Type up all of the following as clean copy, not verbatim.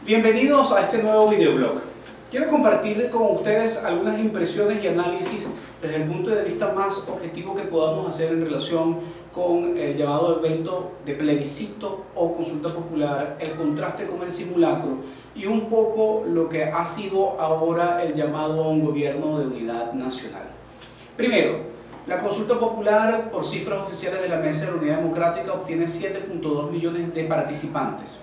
Bienvenidos a este nuevo videoblog. Quiero compartir con ustedes algunas impresiones y análisis desde el punto de vista más objetivo que podamos hacer en relación con el llamado evento de plebiscito o consulta popular, el contraste con el simulacro y un poco lo que ha sido ahora el llamado a un gobierno de unidad nacional. Primero, la consulta popular, por cifras oficiales de la Mesa de la Unidad Democrática, obtiene 7.2 millones de participantes.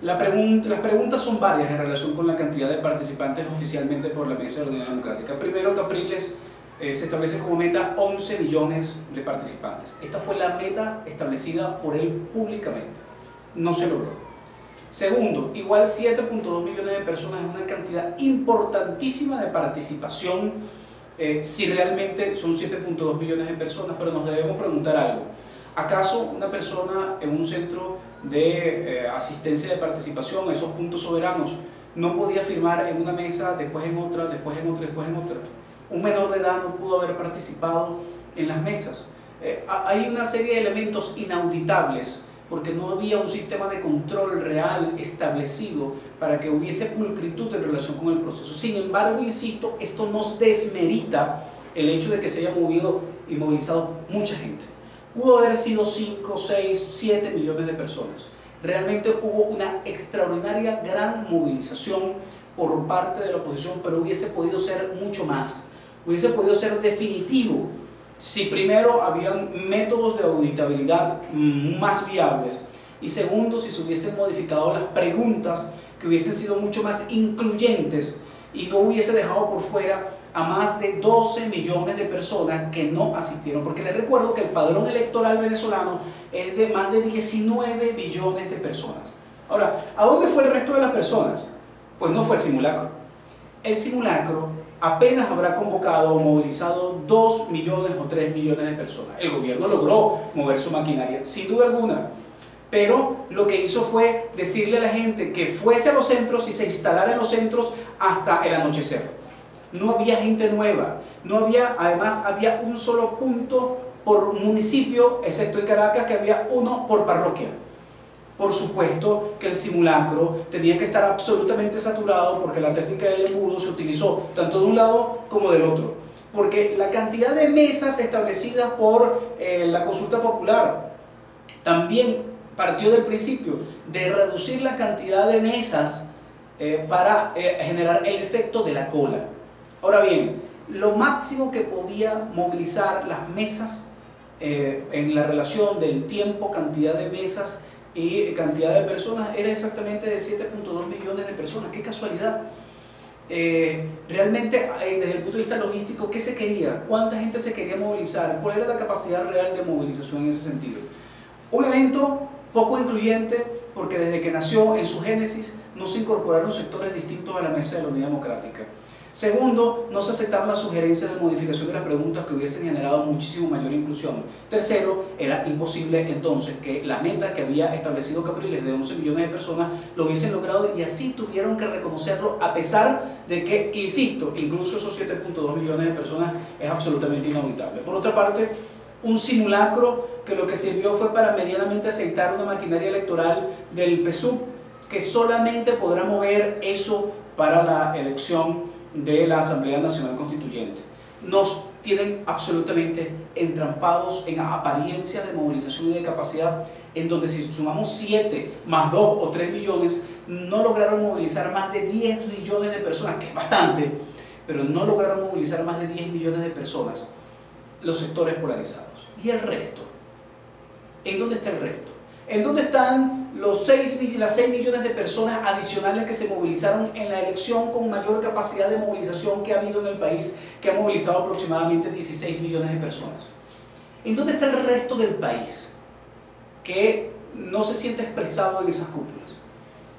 Las preguntas son varias en relación con la cantidad de participantes oficialmente por la Mesa de la Unidad Democrática. Primero, Capriles se establece como meta 11 millones de participantes. Esta fue la meta establecida por él públicamente. No se logró. Segundo, igual 7.2 millones de personas es una cantidad importantísima de participación si realmente son 7.2 millones de personas, pero nos debemos preguntar algo. ¿Acaso una persona en un centro de asistencia de participación, esos puntos soberanos, no podía firmar en una mesa, después en otra, después en otra, después en otra? Un menor de edad no pudo haber participado en las mesas. Hay una serie de elementos inauditables porque no había un sistema de control real establecido para que hubiese pulcritud en relación con el proceso. Sin embargo, insisto, esto nos desmerita el hecho de que se haya movido y movilizado mucha gente. Pudo haber sido 5, 6, 7 millones de personas. Realmente hubo una extraordinaria gran movilización por parte de la oposición, pero hubiese podido ser mucho más. Hubiese podido ser definitivo si primero habían métodos de auditabilidad más viables y segundo, si se hubiesen modificado las preguntas que hubiesen sido mucho más incluyentes y no hubiese dejado por fuera a más de 12 millones de personas que no asistieron, porque les recuerdo que el padrón electoral venezolano es de más de 19 millones de personas. Ahora, ¿a dónde fue el resto de las personas? Pues no fue el simulacro. El simulacro apenas habrá convocado o movilizado 2 millones o 3 millones de personas. El gobierno logró mover su maquinaria, sin duda alguna, pero lo que hizo fue decirle a la gente que fuese a los centros y se instalara en los centros hasta el anochecer. No había gente nueva, además había un solo punto por municipio, excepto en Caracas, que había uno por parroquia. Por supuesto que el simulacro tenía que estar absolutamente saturado porque la técnica del embudo se utilizó tanto de un lado como del otro. Porque la cantidad de mesas establecidas por la consulta popular también partió del principio de reducir la cantidad de mesas para generar el efecto de la cola. Ahora bien, lo máximo que podía movilizar las mesas en la relación del tiempo, cantidad de mesas y cantidad de personas era exactamente de 7.2 millones de personas. ¡Qué casualidad! Realmente, desde el punto de vista logístico, ¿qué se quería? ¿Cuánta gente se quería movilizar? ¿Cuál era la capacidad real de movilización en ese sentido? Un evento poco incluyente porque desde que nació en su génesis no se incorporaron sectores distintos a la Mesa de la Unidad Democrática. Segundo, no se aceptaron las sugerencias de modificación de las preguntas que hubiesen generado muchísimo mayor inclusión. Tercero, era imposible entonces que la meta que había establecido Capriles de 11 millones de personas lo hubiesen logrado y así tuvieron que reconocerlo a pesar de que, insisto, incluso esos 7.2 millones de personas es absolutamente inauditable. Por otra parte, un simulacro que lo que sirvió fue para medianamente aceitar una maquinaria electoral del PSUV que solamente podrá mover eso para la elección de la Asamblea Nacional Constituyente. Nos tienen absolutamente entrampados en apariencias de movilización y de capacidad, en donde si sumamos 7 más 2 o 3 millones, no lograron movilizar más de 10 millones de personas, que es bastante, pero no lograron movilizar más de 10 millones de personas, los sectores polarizados. ¿Y el resto? ¿En dónde está el resto? ¿En dónde están las 6 millones de personas adicionales que se movilizaron en la elección con mayor capacidad de movilización que ha habido en el país, que ha movilizado aproximadamente 16 millones de personas? ¿En dónde está el resto del país que no se siente expresado en esas cúpulas?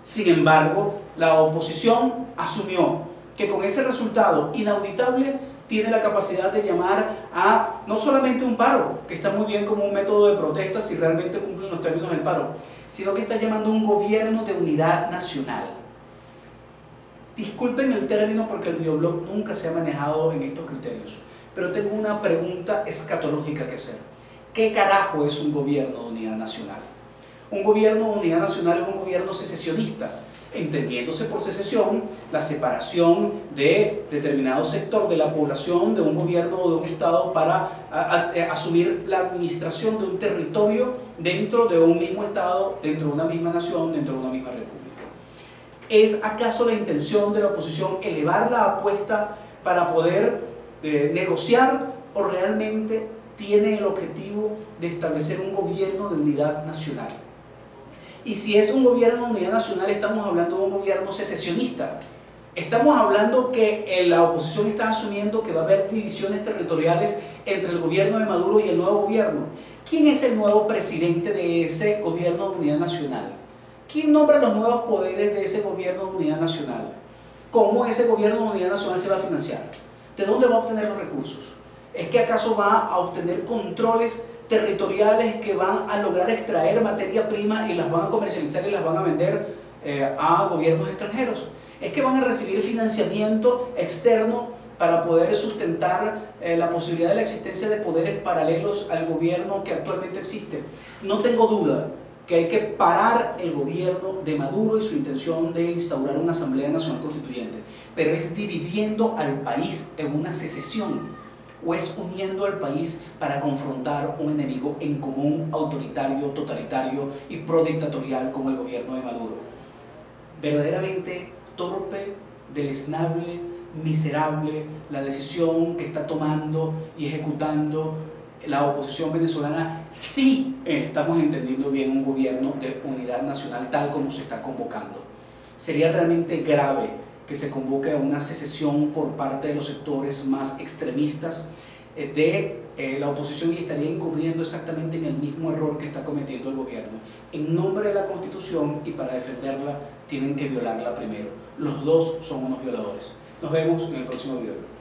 Sin embargo, la oposición asumió que con ese resultado inauditable tiene la capacidad de llamar a no solamente un paro, que está muy bien como un método de protesta si realmente cumplen los términos del paro, sino que está llamando a un gobierno de unidad nacional. Disculpen el término porque el videoblog nunca se ha manejado en estos criterios, pero tengo una pregunta escatológica que hacer. ¿Qué carajo es un gobierno de unidad nacional? Un gobierno de unidad nacional es un gobierno secesionista. entendiéndose por secesión la separación de determinado sector de la población de un gobierno o de un estado para asumir la administración de un territorio dentro de un mismo estado, dentro de una misma nación, dentro de una misma república. ¿Es acaso la intención de la oposición elevar la apuesta para poder negociar, o realmente tiene el objetivo de establecer un gobierno de unidad nacional? Y si es un gobierno de unidad nacional, estamos hablando de un gobierno secesionista. Estamos hablando que la oposición está asumiendo que va a haber divisiones territoriales entre el gobierno de Maduro y el nuevo gobierno. ¿Quién es el nuevo presidente de ese gobierno de unidad nacional? ¿Quién nombra los nuevos poderes de ese gobierno de unidad nacional? ¿Cómo ese gobierno de unidad nacional se va a financiar? ¿De dónde va a obtener los recursos? ¿Es que acaso va a obtener controles territoriales que van a lograr extraer materia prima y las van a comercializar y las van a vender a gobiernos extranjeros? ¿Es que van a recibir financiamiento externo para poder sustentar la posibilidad de la existencia de poderes paralelos al gobierno que actualmente existe? No tengo duda que hay que parar el gobierno de Maduro y su intención de instaurar una Asamblea Nacional Constituyente, pero es dividiendo al país en una secesión, o es uniendo al país para confrontar un enemigo en común, autoritario, totalitario y prodictatorial como el gobierno de Maduro. Verdaderamente torpe, deleznable, miserable la decisión que está tomando y ejecutando la oposición venezolana, si estamos entendiendo bien un gobierno de unidad nacional tal como se está convocando. Sería realmente grave que se convoque a una secesión por parte de los sectores más extremistas de la oposición, y estaría incurriendo exactamente en el mismo error que está cometiendo el gobierno. En nombre de la Constitución, y para defenderla tienen que violarla primero. Los dos son unos violadores. Nos vemos en el próximo video.